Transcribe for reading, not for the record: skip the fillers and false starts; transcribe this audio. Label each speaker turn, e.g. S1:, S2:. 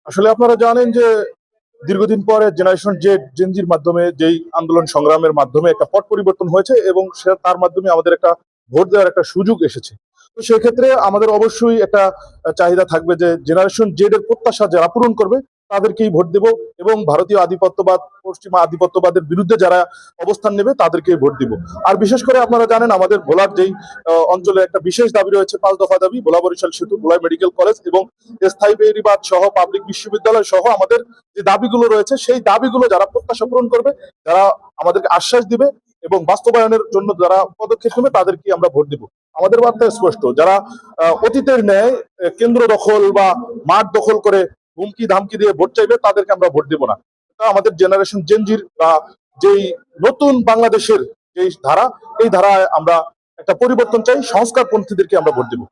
S1: আসলে আপনারা জানেন যে দীর্ঘদিন পরে জেনারেশন জেড জেনজির মাধ্যমে যেই আন্দোলন সংগ্রামের মাধ্যমে একটা পট পরিবর্তন হয়েছে এবং সে তার মাধ্যমে আমাদের একটা ভোট দেওয়ার একটা সুযোগ এসেছে। তো সেক্ষেত্রে আমাদের অবশ্যই একটা চাহিদা থাকবে যে জেনারেশন জেড এর প্রত্যাশা যারা পূরণ করবে তাদেরকেই ভোট দেব, এবং ভারতীয় আধিপত্যবাদ পশ্চিমা আধিপত্যবাদের বিরুদ্ধে যারা অবস্থান নেবে তাদেরকেই ভোট দিব। আর বিশেষ করে আপনারা জানেন আমাদের ভোলার যেই অঞ্চলে একটা বিশেষ দাবি রয়েছে, 5 দফা দাবি, ভোলা বরিশাল সেতু, ভোলা মেডিকেল কলেজ এবং স্থায়ী বেড়িবাঁধ সহ পাবলিক বিশ্ববিদ্যালয় সহ আমাদের যে দাবিগুলো রয়েছে সেই দাবিগুলো যারা প্রত্যাশা পূরণ করবে, যারা আমাদেরকে আশ্বাস দিবে এবং বাস্তবায়নের জন্য যারা পদক্ষেপ নেবে তাদেরকে আমরা ভোট দিব। আমাদের বার্তা স্পষ্ট, যারা অতীতের ন্যায় কেন্দ্র দখল বা মাঠ দখল করে হুমকি ধামকি দিয়ে ভোট চাইবে তাদেরকে আমরা ভোট দিব না। এটা আমাদের জেনারেশন জেনজির বা যেই নতুন বাংলাদেশের যেই ধারা, এই ধারায় আমরা একটা পরিবর্তন চাই, সংস্কার পন্থীদেরকে আমরা ভোট দিব।